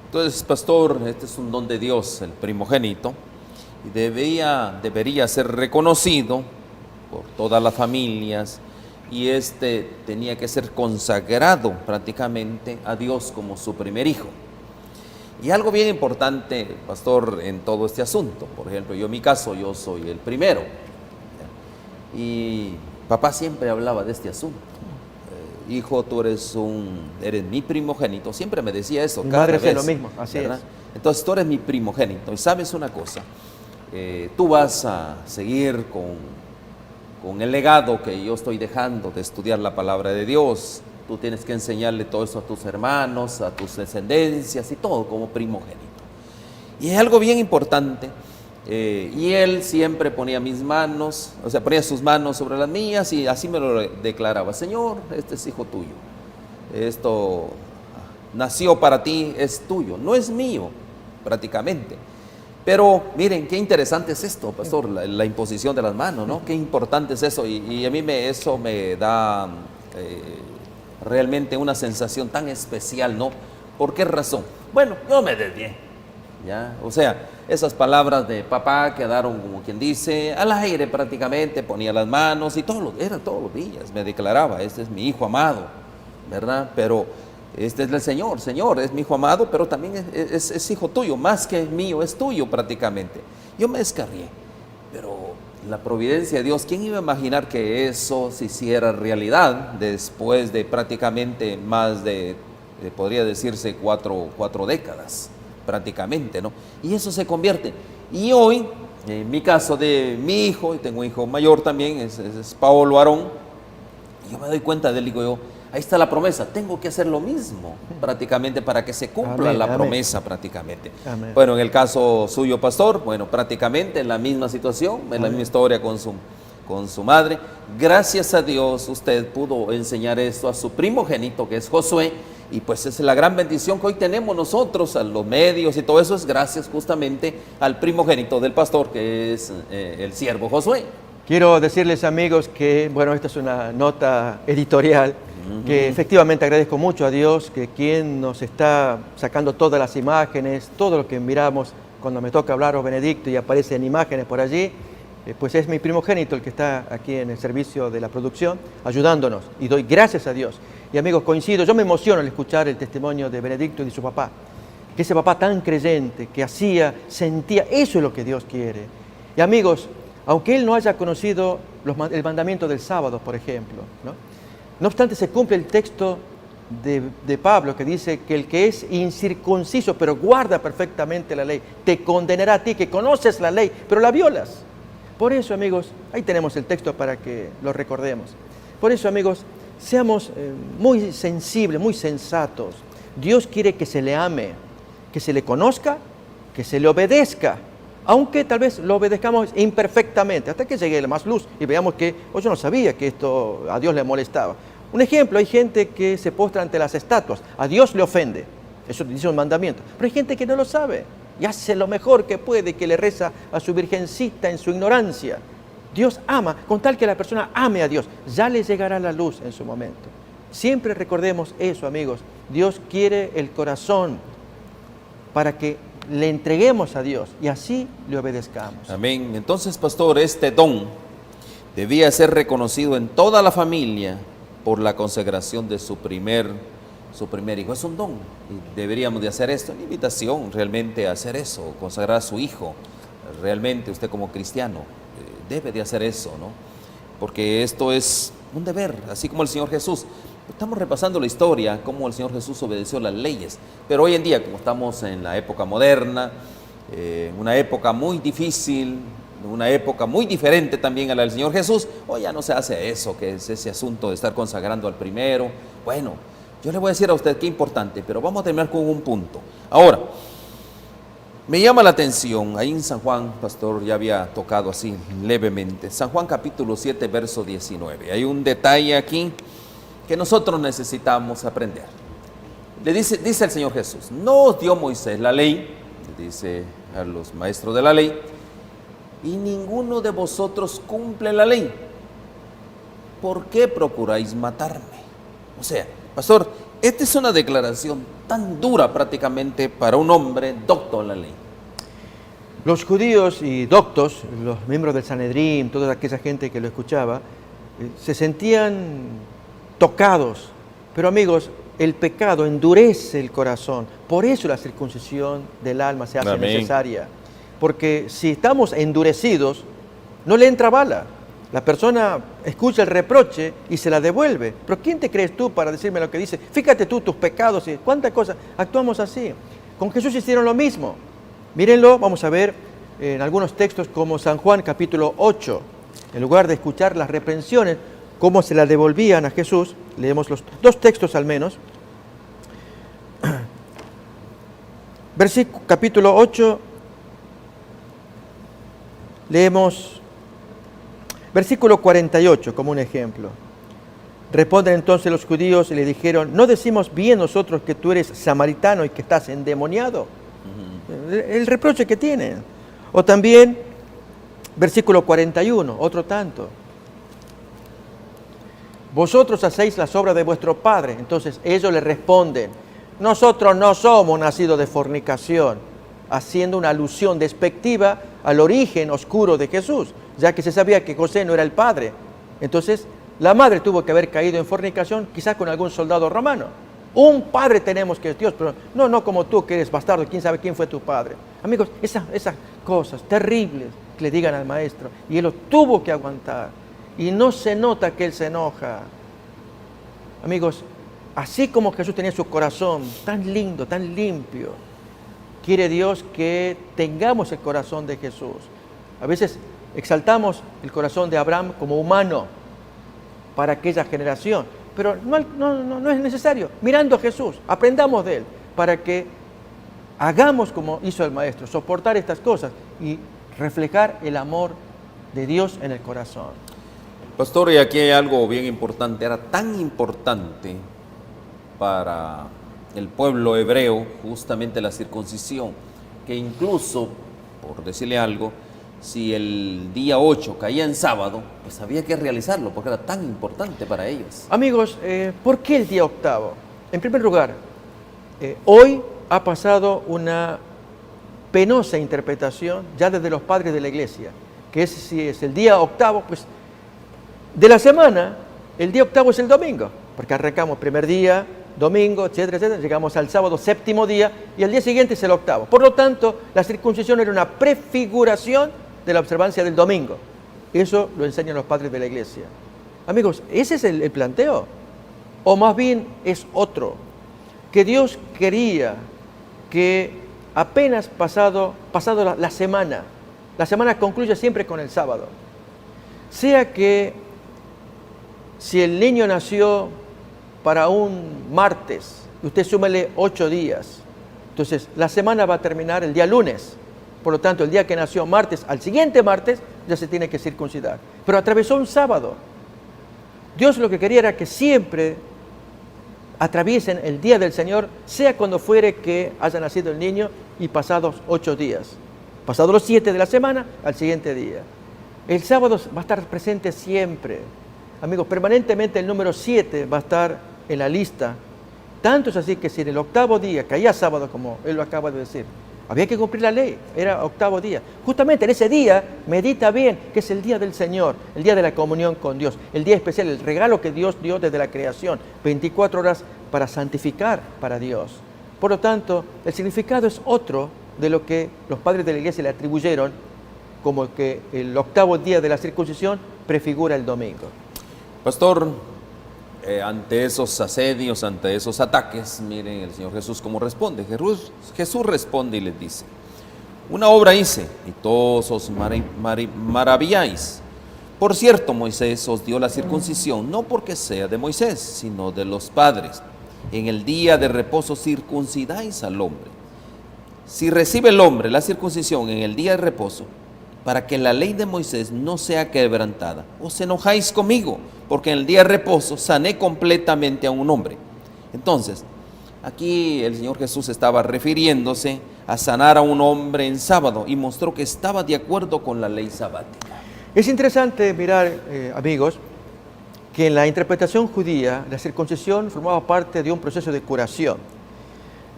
Entonces, pastor, este es un don de Dios, el primogénito, y debería ser reconocido por todas las familias, y tenía que ser consagrado prácticamente a Dios como su primer hijo. Y algo bien importante, pastor, en todo este asunto, por ejemplo, yo en mi caso, yo soy el primero, y papá siempre hablaba de este asunto. Hijo, tú eres mi primogénito. Siempre me decía eso. Mi madre hacía lo mismo, así ¿verdad? es. Entonces tú eres mi primogénito. Y sabes una cosa, tú vas a seguir con el legado que yo estoy dejando de estudiar la palabra de Dios. Tú tienes que enseñarle todo eso a tus hermanos, a tus descendencias y todo como primogénito. Y es algo bien importante. Y él siempre ponía ponía sus manos sobre las mías y así me lo declaraba: Señor, este es hijo tuyo, esto nació para ti, es tuyo, no es mío prácticamente. Pero miren, qué interesante es esto, pastor, la imposición de las manos, ¿no? Qué importante es eso, y a mí eso me da realmente una sensación tan especial, ¿no? ¿Por qué razón? Bueno, yo me desvié. ¿Ya? O sea, esas palabras de papá quedaron, como quien dice, al aire prácticamente, ponía las manos y era todos los días, me declaraba: este es mi hijo amado, ¿verdad? Pero este es el Señor, es mi hijo amado, pero también es hijo tuyo, más que mío, es tuyo prácticamente. Yo me descarrié, pero la providencia de Dios, ¿quién iba a imaginar que eso se hiciera realidad después de prácticamente más de podría decirse, cuatro décadas? Prácticamente, ¿no? Y eso se convierte. Y hoy, en mi caso de mi hijo, y tengo un hijo mayor también, es Paolo Aarón, yo me doy cuenta de él, digo yo, ahí está la promesa, tengo que hacer lo mismo prácticamente para que se cumpla la promesa prácticamente. Amén. Bueno, en el caso suyo, pastor, bueno, prácticamente la misma situación, la misma historia con su madre. Gracias a Dios usted pudo enseñar esto a su primogénito, que es Josué. Y pues es la gran bendición que hoy tenemos nosotros, a los medios y todo eso, es gracias justamente al primogénito del pastor, que es el siervo Josué. Quiero decirles, amigos, que, bueno, esta es una nota editorial, que efectivamente agradezco mucho a Dios, que quien nos está sacando todas las imágenes, todo lo que miramos cuando me toca hablar o Benedicto y aparecen imágenes por allí, pues es mi primogénito el que está aquí en el servicio de la producción, ayudándonos, y doy gracias a Dios. Y amigos, coincido, yo me emociono al escuchar el testimonio de Benedicto y de su papá, que ese papá tan creyente, que sentía, eso es lo que Dios quiere. Y amigos, aunque él no haya conocido el mandamiento del sábado, por ejemplo, no obstante se cumple el texto de Pablo, que dice que el que es incircunciso pero guarda perfectamente la ley, te condenará a ti, que conoces la ley, pero la violas. Por eso, amigos, ahí tenemos el texto para que lo recordemos. Por eso, amigos, seamos muy sensibles, muy sensatos. Dios quiere que se le ame, que se le conozca, que se le obedezca, aunque tal vez lo obedezcamos imperfectamente, hasta que llegue más luz y veamos que, yo no sabía que esto a Dios le molestaba. Un ejemplo, hay gente que se postra ante las estatuas, a Dios le ofende, eso dice un mandamiento, pero hay gente que no lo sabe y hace lo mejor que puede, que le reza a su virgencita en su ignorancia. Dios ama, con tal que la persona ame a Dios, ya le llegará la luz en su momento. Siempre recordemos eso, amigos, Dios quiere el corazón para que le entreguemos a Dios y así le obedezcamos. Amén. Entonces, pastor, este don debía ser reconocido en toda la familia por la consagración de su primer hijo. Es un don y deberíamos de hacer esto, una invitación realmente a hacer eso, consagrar a su hijo. Realmente usted como cristiano debe de hacer eso, ¿no? Porque esto es un deber, así como el Señor Jesús. Estamos repasando la historia, cómo el Señor Jesús obedeció las leyes, pero hoy en día, como estamos en la época moderna, una época muy difícil, una época muy diferente también a la del Señor Jesús, hoy ya no se hace eso, que es ese asunto de estar consagrando al primero. Bueno, yo le voy a decir a usted qué importante, pero vamos a terminar con un punto. Ahora, me llama la atención, ahí en San Juan, pastor, ya había tocado así levemente, San Juan capítulo 7, verso 19. Hay un detalle aquí que nosotros necesitamos aprender. Dice el Señor Jesús, no os dio Moisés la ley, dice a los maestros de la ley, y ninguno de vosotros cumple la ley. ¿Por qué procuráis matarme? O sea, pastor, esta es una declaración tan dura prácticamente para un hombre docto en la ley. Los judíos y doctos, los miembros del Sanedrín, toda aquella gente que lo escuchaba, se sentían tocados. Pero amigos, el pecado endurece el corazón. Por eso la circuncisión del alma se hace necesaria. Porque si estamos endurecidos, no le entra bala. La persona escucha el reproche y se la devuelve. Pero ¿quién te crees tú para decirme lo que dice? Fíjate tú tus pecados y cuántas cosas. Actuamos así. Con Jesús hicieron lo mismo. Mírenlo, vamos a ver en algunos textos como San Juan capítulo 8. En lugar de escuchar las reprensiones, cómo se la devolvían a Jesús. Leemos los dos textos al menos. Capítulo 8, leemos versículo 48 como un ejemplo. Responden entonces los judíos y le dijeron, ¿no decimos bien nosotros que tú eres samaritano y que estás endemoniado? El reproche que tienen. O también, versículo 41, otro tanto. Vosotros hacéis las obras de vuestro padre. Entonces ellos le responden, nosotros no somos nacidos de fornicación, haciendo una alusión despectiva al origen oscuro de Jesús, ya que se sabía que José no era el padre. Entonces, la madre tuvo que haber caído en fornicación, quizás con algún soldado romano. Un padre tenemos que es Dios, pero no como tú que eres bastardo, quién sabe quién fue tu padre. Amigos, esas cosas terribles que le digan al maestro, y él lo tuvo que aguantar, y no se nota que él se enoja. Amigos, así como Jesús tenía su corazón tan lindo, tan limpio, quiere Dios que tengamos el corazón de Jesús. A veces exaltamos el corazón de Abraham como humano para aquella generación, pero no es necesario. Mirando a Jesús, aprendamos de él para que hagamos como hizo el maestro, soportar estas cosas y reflejar el amor de Dios en el corazón. Pastor, y aquí hay algo bien importante, era tan importante para el pueblo hebreo justamente la circuncisión, que incluso, por decirle algo, si el día 8 caía en sábado, pues había que realizarlo porque era tan importante para ellos. Amigos, ¿por qué el día octavo? En primer lugar, hoy ha pasado una penosa interpretación ya desde los padres de la iglesia, que si es el día octavo, pues de la semana, el día octavo es el domingo, porque arrancamos primer día, domingo, etcétera, etcétera, llegamos al sábado, séptimo día, y el día siguiente es el octavo. Por lo tanto, la circuncisión era una prefiguración de la observancia del domingo. Eso lo enseñan los padres de la iglesia. Amigos, ¿ese es el planteo? O más bien es otro, que Dios quería que apenas pasado la semana, La semana concluye siempre con el sábado. Sea que si el niño nació para un martes, usted súmele 8 días. Entonces, la semana va a terminar el día lunes. Por lo tanto, el día que nació martes, al siguiente martes, ya se tiene que circuncidar. Pero atravesó un sábado. Dios lo que quería era que siempre atraviesen el día del Señor, sea cuando fuere que haya nacido el niño y pasados 8 días. Pasados los 7 de la semana, al siguiente día. El sábado va a estar presente siempre. Amigos, permanentemente el número 7 va a estar en la lista. Tanto es así que si en el 8º día caía sábado, como él lo acaba de decir, había que cumplir la ley, era 8º día. Justamente en ese día, medita bien, que es el día del Señor, el día de la comunión con Dios, el día especial, el regalo que Dios dio desde la creación, 24 horas para santificar para Dios. Por lo tanto, el significado es otro de lo que los padres de la iglesia le atribuyeron, como que el 8º día de la circuncisión prefigura el domingo. Pastor, ante esos asedios, ante esos ataques, miren el Señor Jesús cómo responde. Jesús responde y les dice: una obra hice y todos os maravilláis. Por cierto, Moisés os dio la circuncisión, no porque sea de Moisés, sino de los padres. En el día de reposo circuncidáis al hombre. Si recibe el hombre la circuncisión en el día de reposo, para que la ley de Moisés no sea quebrantada, os enojáis conmigo, porque en el día de reposo sané completamente a un hombre. Entonces, aquí el Señor Jesús estaba refiriéndose a sanar a un hombre en sábado y mostró que estaba de acuerdo con la ley sabática. Es interesante mirar, amigos, que en la interpretación judía la circuncisión formaba parte de un proceso de curación.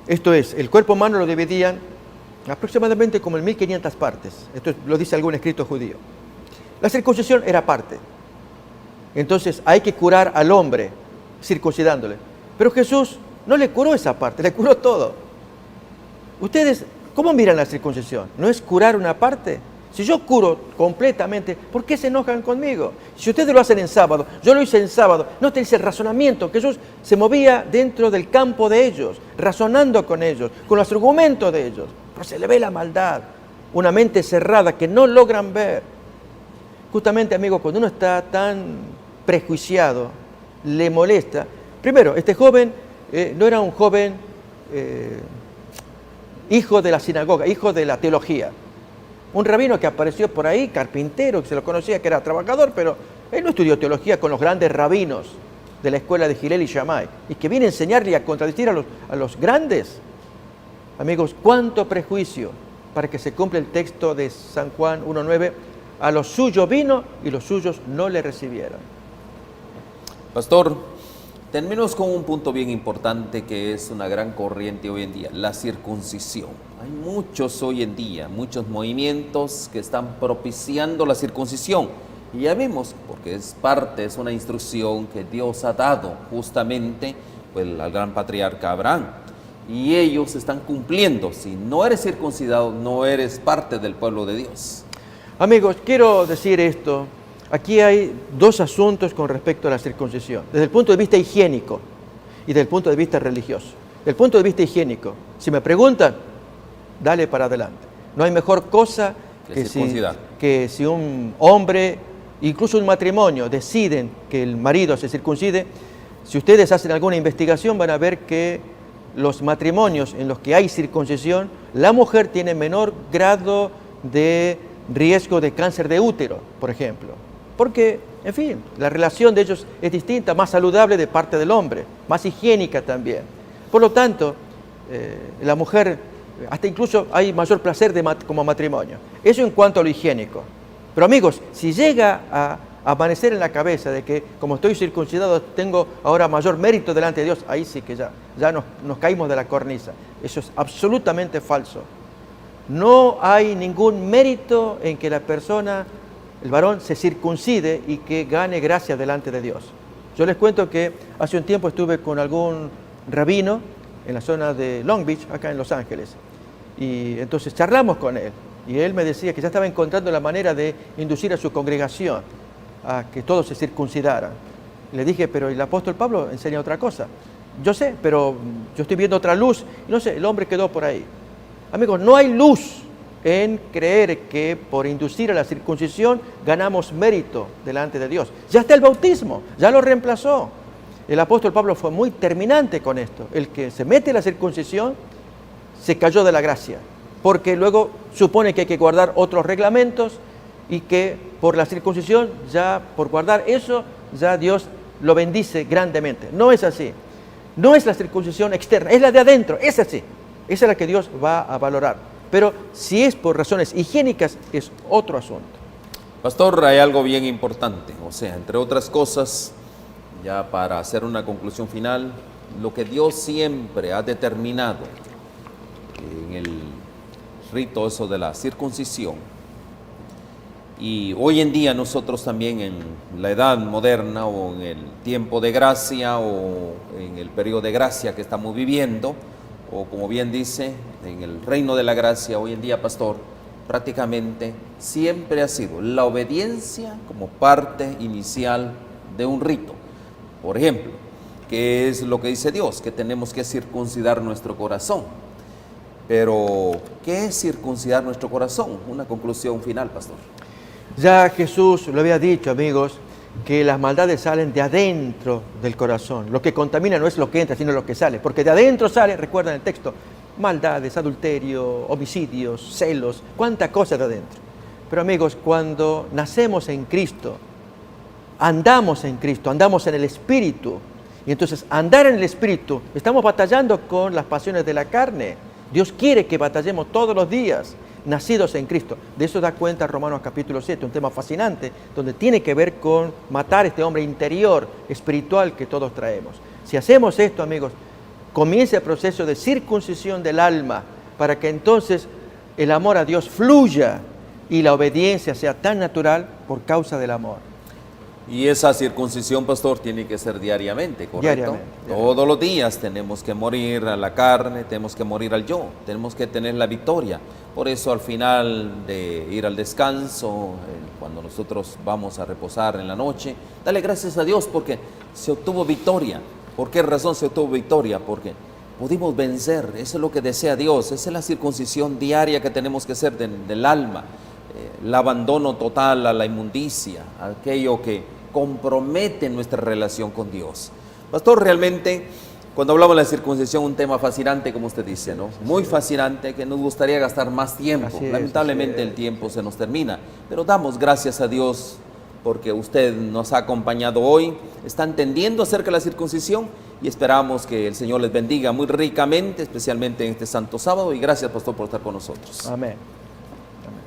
Esto es, el cuerpo humano lo dividían aproximadamente como en 1500 partes. Esto lo dice algún escrito judío. La circuncisión era parte. Entonces hay que curar al hombre circuncidándole. Pero Jesús no le curó esa parte, le curó todo. Ustedes, ¿cómo miran la circuncisión? ¿No es curar una parte? Si yo curo completamente, ¿por qué se enojan conmigo? Si ustedes lo hacen en sábado, yo lo hice en sábado, no te dice el razonamiento, que Jesús se movía dentro del campo de ellos, razonando con ellos, con los argumentos de ellos. Pero se le ve la maldad, una mente cerrada que no logran ver. Justamente, amigo, cuando uno está tan prejuiciado, le molesta. Primero, este joven no era un joven hijo de la sinagoga, hijo de la teología. Un rabino que apareció por ahí, carpintero, que se lo conocía que era trabajador, pero él no estudió teología con los grandes rabinos de la escuela de Hillel y Shammai, y que viene a enseñarle y a contradecir a los grandes. Amigos, cuánto prejuicio para que se cumpla el texto de San Juan 1:9, a los suyos vino y los suyos no le recibieron. Pastor, terminemos con un punto bien importante que es una gran corriente hoy en día, la circuncisión. Hay muchos hoy en día, muchos movimientos que están propiciando la circuncisión. Y ya vimos, porque es parte, es una instrucción que Dios ha dado justamente pues, al gran patriarca Abraham. Y ellos están cumpliendo. Si no eres circuncidado, no eres parte del pueblo de Dios. Amigos, quiero decir esto. Aquí hay dos asuntos con respecto a la circuncisión. Desde el punto de vista higiénico y desde el punto de vista religioso. Desde el punto de vista higiénico, si me preguntan, dale para adelante. No hay mejor cosa que si un hombre, incluso un matrimonio, deciden que el marido se circuncide. Si ustedes hacen alguna investigación van a ver que los matrimonios en los que hay circuncisión, la mujer tiene menor grado de riesgo de cáncer de útero, por ejemplo. Porque, en fin, la relación de ellos es distinta, más saludable de parte del hombre, más higiénica también. Por lo tanto, la mujer, hasta incluso hay mayor placer como matrimonio. Eso en cuanto a lo higiénico. Pero amigos, si llega a amanecer en la cabeza de que como estoy circuncidado tengo ahora mayor mérito delante de Dios, ahí sí que ya nos caímos de la cornisa. Eso es absolutamente falso. No hay ningún mérito en que la persona, el varón, se circuncide y que gane gracia delante de Dios. Yo les cuento que hace un tiempo estuve con algún rabino en la zona de Long Beach, acá en Los Ángeles, y entonces charlamos con él, y él me decía que ya estaba encontrando la manera de inducir a su congregación a que todos se circuncidaran. Le dije, pero el apóstol Pablo enseña otra cosa. Yo sé, pero yo estoy viendo otra luz, y no sé, el hombre quedó por ahí. Amigos, no hay luz en creer que por inducir a la circuncisión ganamos mérito delante de Dios. Ya está el bautismo, ya lo reemplazó. El apóstol Pablo fue muy terminante con esto. El que se mete en la circuncisión se cayó de la gracia, porque luego supone que hay que guardar otros reglamentos y que por la circuncisión, ya por guardar eso, ya Dios lo bendice grandemente. No es así. No es la circuncisión externa, es la de adentro, es así. Esa es la que Dios va a valorar. Pero si es por razones higiénicas, es otro asunto. Pastor, hay algo bien importante, o sea, entre otras cosas, ya para hacer una conclusión final, lo que Dios siempre ha determinado en el rito eso de la circuncisión, y hoy en día nosotros también en la edad moderna o en el tiempo de gracia o en el periodo de gracia que estamos viviendo, o como bien dice, en el reino de la gracia hoy en día, pastor, prácticamente siempre ha sido la obediencia como parte inicial de un rito. Por ejemplo, ¿qué es lo que dice Dios? Que tenemos que circuncidar nuestro corazón. Pero, ¿qué es circuncidar nuestro corazón? Una conclusión final, pastor. Ya Jesús lo había dicho, amigos, que las maldades salen de adentro del corazón. Lo que contamina no es lo que entra, sino lo que sale. Porque de adentro sale, recuerdan el texto, maldades, adulterio, homicidios, celos, cuánta cosa de adentro. Pero amigos, cuando nacemos en Cristo, andamos en Cristo, andamos en el Espíritu. Y entonces, andar en el Espíritu, estamos batallando con las pasiones de la carne. Dios quiere que batallemos todos los días, nacidos en Cristo. De eso da cuenta Romanos capítulo 7, un tema fascinante, donde tiene que ver con matar este hombre interior, espiritual que todos traemos. Si hacemos esto, amigos, comienza el proceso de circuncisión del alma, para que entonces el amor a Dios fluya y la obediencia sea tan natural por causa del amor. Y esa circuncisión, pastor, tiene que ser diariamente, ¿correcto? Diariamente. Todos los días tenemos que morir a la carne, tenemos que morir al yo, tenemos que tener la victoria. Por eso al final de ir al descanso, cuando nosotros vamos a reposar en la noche, dale gracias a Dios porque se obtuvo victoria. ¿Por qué razón se obtuvo victoria? Porque pudimos vencer, eso es lo que desea Dios, esa es la circuncisión diaria que tenemos que hacer del alma. El abandono total a la inmundicia, aquello que compromete nuestra relación con Dios. Pastor, realmente, cuando hablamos de la circuncisión, un tema fascinante, como usted dice, ¿no? Muy fascinante, que nos gustaría gastar más tiempo. Lamentablemente el tiempo se nos termina, pero damos gracias a Dios porque usted nos ha acompañado hoy, está entendiendo acerca de la circuncisión y esperamos que el Señor les bendiga muy ricamente, especialmente en este santo sábado, y gracias, pastor, por estar con nosotros. Amén.